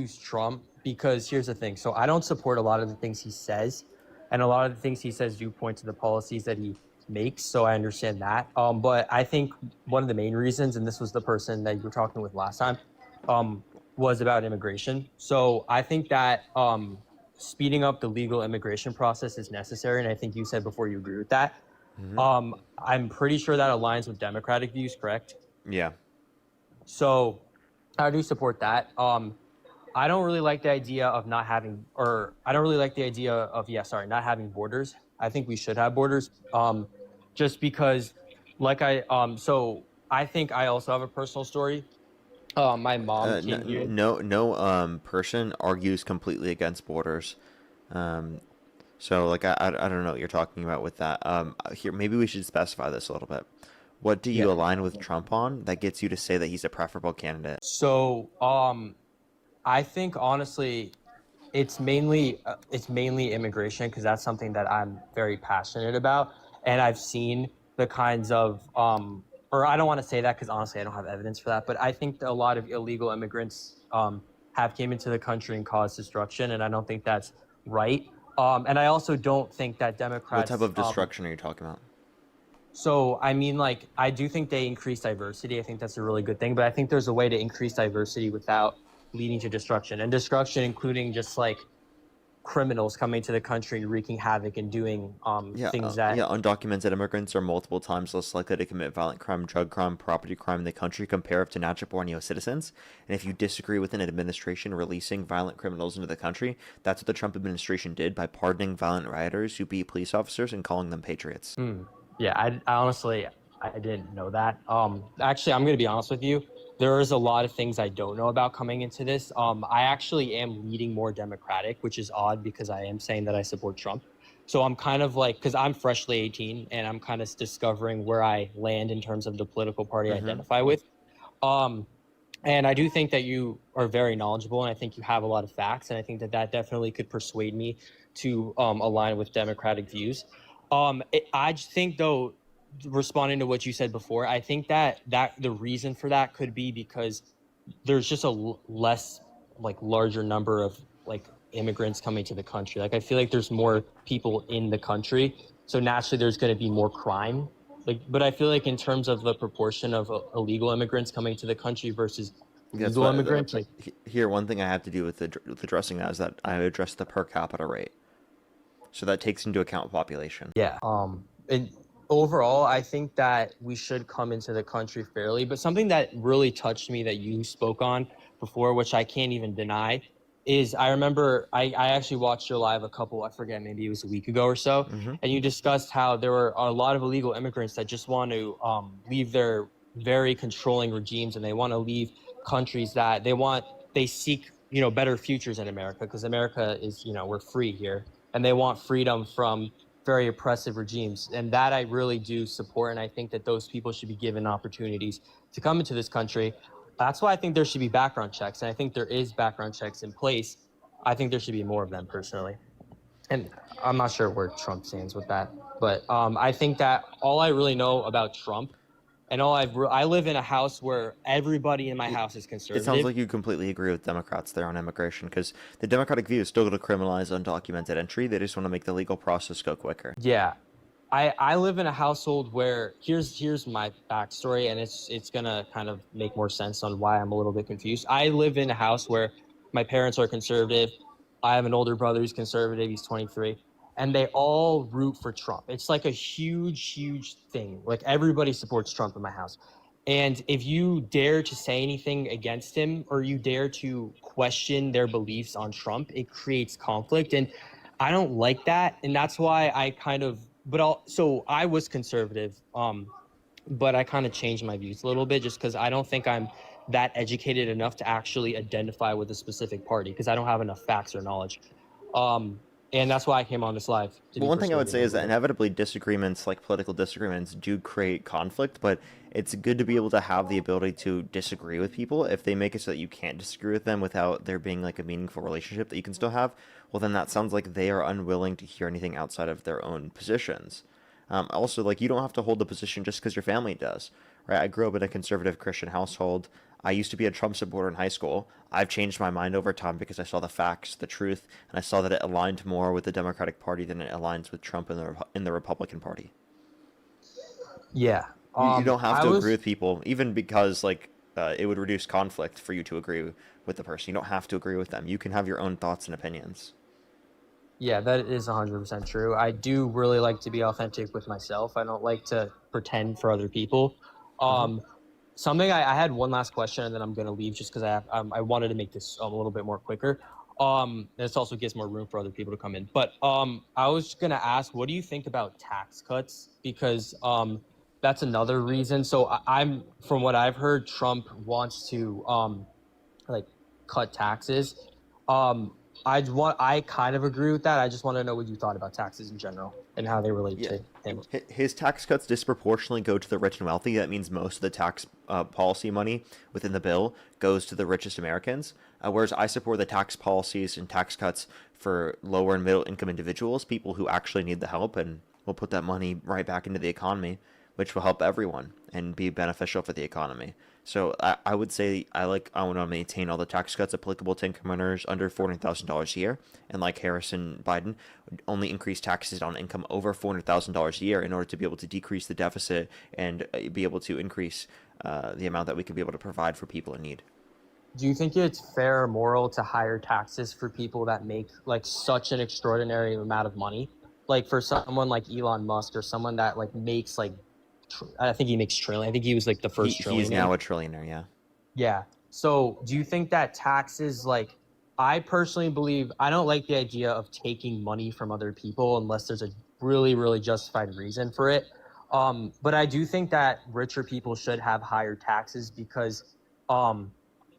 use Trump because here's the thing. So I don't support a lot of the things he says, and a lot of the things he says do point to the policies that he makes. So I understand that. But I think one of the main reasons, and this was the person that you were talking with last time, was about immigration. So I think that speeding up the legal immigration process is necessary, and I think you said before you agree with that. I'm pretty sure that aligns with Democratic views, correct? Yeah. So I do support that. I don't really like the idea of not having, or I don't really like the idea of, not having borders. I think we should have borders, just because, so I think I also have a personal story. My mom came here. No person argues completely against borders. Um, so like I don't know what you're talking about with that. Here maybe we should specify this a little bit. What do Yeah. you align with Trump on that gets you to say that he's a preferable candidate? So I think honestly, it's mainly immigration because that's something that I'm very passionate about, and I've seen the kinds of or I don't want to say that because honestly I don't have evidence for that, but I think that a lot of illegal immigrants have came into the country and caused destruction, and I don't think that's right. And I also don't think that What type Democrats. of destruction are you talking about? So I mean, like, I do think they increase diversity. I think that's a really good thing, but I think there's a way to increase diversity without leading to destruction, and destruction including just like criminals coming to the country and wreaking havoc and doing things that. Yeah, undocumented immigrants are multiple times less likely to commit violent crime, drug crime, property crime in the country compared to natural-born U.S. citizens. And if you disagree with an administration releasing violent criminals into the country, that's what the Trump administration did by pardoning violent rioters who beat police officers and calling them patriots. Yeah, I honestly I didn't know that. Actually, I'm gonna be honest with you. There is a lot of things I don't know about coming into this. I actually am leaning more Democratic, which is odd because I am saying that I support Trump. So I'm kind of like, because I'm freshly 18 and I'm kind of discovering where I land in terms of the political party I Mm-hmm. identify with. Um, and I do think that you are very knowledgeable, and I think you have a lot of facts, and I think that that definitely could persuade me to align with Democratic views. I just think, though, responding to what you said before, I think that the reason for that could be because there's just a less, like, larger number of like immigrants coming to the country. Like, I feel like there's more people in the country, so naturally there's going to be more crime. Like, but I feel like in terms of the proportion of illegal immigrants coming to the country versus That's legal what immigrants, like, here one thing I have to do with addressing that is that I address the per capita rate. So that takes into account population. yeah. And overall, I think that we should come into the country fairly. But something that really touched me that you spoke on before, which I can't even deny, is I remember I actually watched your live I forget, maybe it was a week ago or so, Mm-hmm. and you discussed how there were a lot of illegal immigrants that just want to leave their very controlling regimes, and they want to leave countries that they seek, better futures in America, because America is, we're free here, and they want freedom from very oppressive regimes. And that I really do support. And I think that those people should be given opportunities to come into this country. That's why I think there should be background checks. And I think there is background checks in place. I think there should be more of them personally. And I'm not sure where Trump stands with that. But I think that all I really know about Trump, and I live in a house where everybody in my house is It sounds conservative. like you completely agree with Democrats there on immigration, because the Democratic view is still going to criminalize undocumented entry. They just want to make the legal process go quicker. Yeah. I live in a household where here's my backstory, and it's gonna kind of make more sense on why I'm a little bit confused. I live in a house where my parents are conservative. I have an older brother who's conservative. He's 23, and they all root for Trump. It's like a huge thing. Like, everybody supports Trump in my house. And if you dare to say anything against him, or you dare to question their beliefs on Trump, it creates conflict. And I don't like that. And that's why I kind of, so I was conservative, but I kind of changed my views a little bit just because I don't think I'm that educated enough to actually identify with a specific party, because I don't have enough facts or knowledge. And that's why I came on this live to Well, be one thing I would persuaded say a is that little bit. inevitably disagreements, like political disagreements, do create conflict, but it's good to be able to have the ability to disagree with people. If they make it so that you can't disagree with them without there being like a meaningful relationship that you can still have, well, then that sounds like they are unwilling to hear anything outside of their own positions. Also, like, you don't have to hold the position just because your family does, right? I grew up in a conservative Christian household. I used to be a Trump supporter in high school. I've changed my mind over time because I saw the facts, the truth, and I saw that it aligned more with the Democratic Party than it aligns with Trump and the Republican Party. Yeah. You don't have I to agree was with people, even because it would reduce conflict for you to agree with the person. You don't have to agree with them. You can have your own thoughts and opinions. Yeah, that is 100% true. I do really like to be authentic with myself. I don't like to pretend for other people. Hmm. Um, something I had one last question, and then I'm gonna leave just because I wanted to make this a little bit more quicker. This also gives more room for other people to come in. But I was gonna ask, what do you think about tax cuts? Because that's another reason. So I'm from what I've heard, Trump wants to like cut taxes. Um, I kind of agree with that. I just want to know what you thought about taxes in general and how they relate Yeah. to him. His tax cuts disproportionately go to the rich and wealthy. That means most of the tax policy money within the bill goes to the richest Americans. Whereas I support the tax policies and tax cuts for lower and middle income individuals, people who actually need the help, and we'll put that money right back into the economy, which will help everyone and be beneficial for the economy. So I would say I want to maintain all the tax cuts applicable to income earners under $400,000 a year, and like Harris and Biden, only increase taxes on income over $400,000 a year in order to be able to decrease the deficit and be able to increase the amount that we can be able to provide for people in need. Do you think it's fair or moral to higher taxes for people that make like such an extraordinary amount of money? Like for someone like Elon Musk or someone that like makes like I think he makes trillion. I think he was like the first He is trillionaire. now a trillionaire, yeah. Yeah. So do you think that taxes, like, I personally believe I don't like the idea of taking money from other people unless there's a really, really justified reason for it. But I do think that richer people should have higher taxes because um,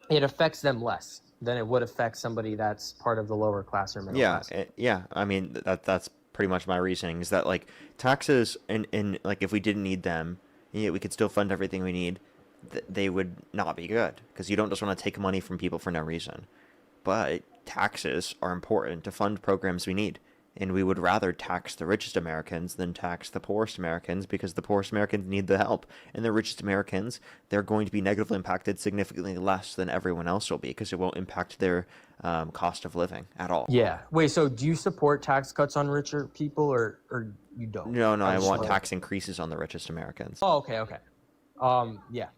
it affects them less than it would affect somebody that's part of the lower class or middle Yeah, class. yeah. I mean that's pretty much my reasoning is that like taxes and like if we didn't need them, yeah, we could still fund everything we need. They would not be good because you don't just want to take money from people for no reason. But taxes are important to fund programs we need. And we would rather tax the richest Americans than tax the poorest Americans because the poorest Americans need the help. And the richest Americans, they're going to be negatively impacted significantly less than everyone else will be because it won't impact their cost of living at all. Yeah. Wait, so do you support tax cuts on richer people or you don't? No, no, I I just want want to. tax increases on the richest Americans. Oh, okay, okay. Yeah.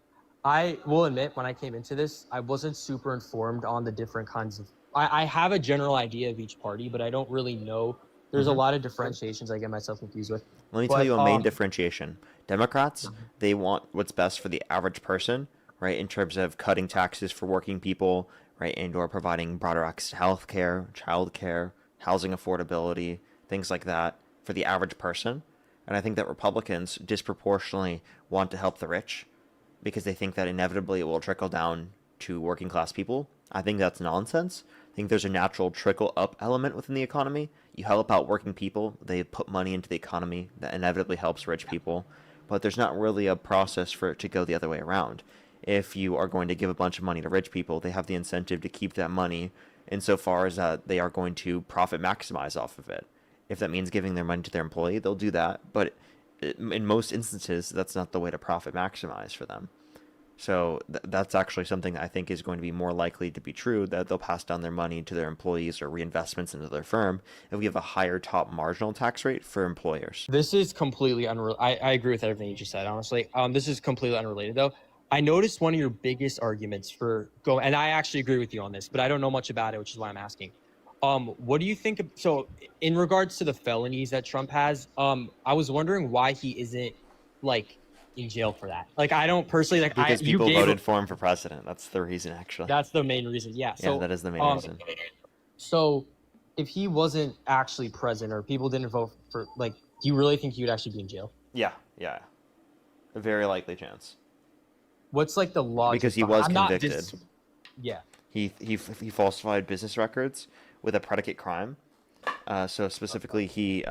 I will admit when I came into this, I wasn't super informed on the different kinds of I have a general idea of each party, but I don't really know. There's a Hmm. lot of differentiations I get myself confused with. Let me tell But you a main differentiation. Democrats, they want what's best for the average person, right, in terms of cutting taxes for working people, right, and or providing broader access to health care, child care, housing affordability, things like that for the average person. And I think that Republicans disproportionately want to help the rich because they think that inevitably it will trickle down to working class people. I think that's nonsense. I think there's a natural trickle up element within the economy. You help out working people, they put money into the economy that inevitably helps rich people, but there's not really a process for it to go the other way around. If you are going to give a bunch of money to rich people, they have the incentive to keep that money insofar as that they are going to profit maximize off of it. If that means giving their money to their employee, they'll do that, but in most instances, that's not the way to profit maximize for them. So that's actually something I think is going to be more likely to be true, that they'll pass down their money to their employees or reinvestments into their firm if we have a higher top marginal tax rate for employers. this is completely unrelated. I agree with everything you just said, honestly. This is completely unrelated though. I noticed one of your biggest arguments for go, and I actually agree with you on this, but I don't know much about it, which is why I'm asking. What do you think so in regards to the felonies that Trump has, I was wondering why he isn't like in jail for that. Like I don't personally like I Because you people gave voted for him for president. That's the reason, actually. that's the main reason. Yeah. Yeah, So that is the main um reason. so if he wasn't actually president or people didn't vote for like do you really think he would actually be in jail? Yeah, yeah. A very likely chance. What's like the Because logic he behind was I'm not convicted. yeah. He falsified business records with a predicate crime. So specifically, he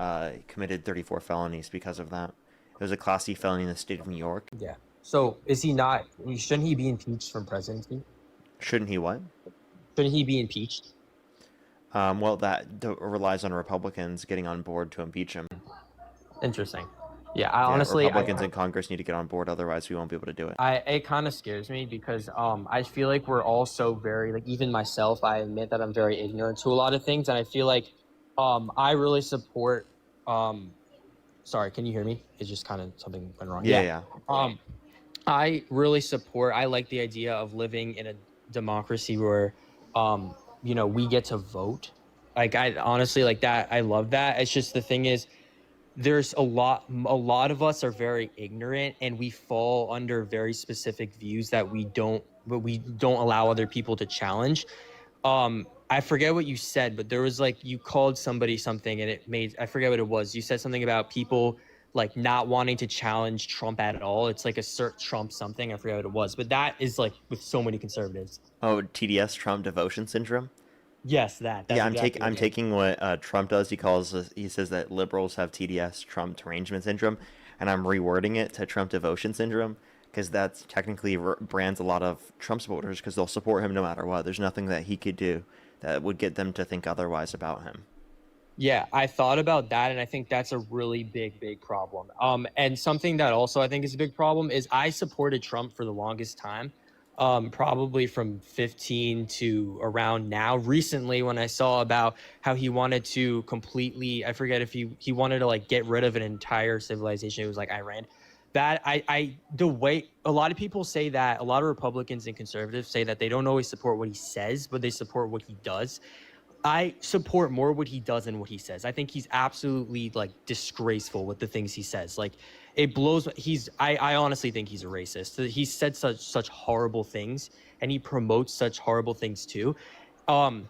committed 34 felonies because of that. It was a Class C felony in the state of New York. Yeah. So is he not shouldn't he be impeached from presidency? Shouldn't he what? Shouldn't he be impeached? Well, that relies on Republicans getting on board to impeach him. Interesting. Yeah, I Yeah, honestly, Republicans in Congress need to get on board, otherwise we won't be able to do it. it kind of scares me because I feel like we're all so very like even myself, I admit that I'm very ignorant to a lot of things, and I feel like I really support um sorry, can you hear me? It's just kind of something went wrong. Yeah, Yeah. yeah. Um I really support I like the idea of living in a democracy where we get to vote. Like I honestly like that. I love that. It's just the thing is there's a lot of us are very ignorant and we fall under very specific views that we don't allow other people to challenge. I forget what you said, but there was like you called somebody something and it made I forget what it was. You said something about people like not wanting to challenge Trump at all. It's like assert Trump something. I forget what it was, but that is like with so many conservatives. Oh, TDS, Trump devotion syndrome. Yes, that's Yeah, exactly what I'm it is. taking what Trump does. He says that liberals have TDS, Trump derangement syndrome, and I'm rewording it to Trump devotion syndrome because that's technically brands a lot of Trump supporters because they'll support him no matter what. There's nothing that he could do that would get them to think otherwise about him. Yeah, I thought about that, and I think that's a really big, big problem. And something that also I think is a big problem is I supported Trump for the longest time, probably from 15 to around now. Recently, when I saw about how he wanted to completely, I forget if he wanted to like get rid of an entire civilization. It was like Iran. That the way a lot of people say that a lot of Republicans and conservatives say that they don't always support what he says, but they support what he does. I support more what he does than what he says. I think he's absolutely like disgraceful with the things he says. Like it blows. I honestly think he's a racist. He said such horrible things, and he promotes such horrible things too. Um,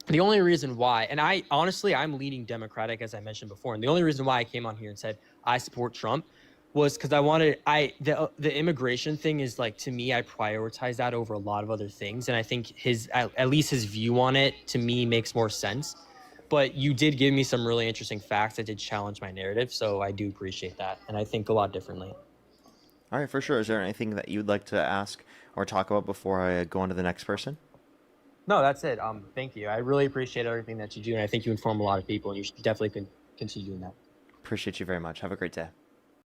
the only reason why, and I honestly, I'm leaning Democratic as I mentioned before, and the only reason why I came on here and said I support Trump was because the immigration thing is like to me I prioritize that over a lot of other things, and I think his at least his view on it to me makes more sense. But you did give me some really interesting facts that did challenge my narrative, so I do appreciate that, and I think a lot differently. All right, for sure. Is there anything that you'd like to ask or talk about before I go on to the next person? No, that's it. Thank you. I really appreciate everything that you do, and I think you inform a lot of people, and you should definitely continue doing that. Appreciate you very much. Have a great day.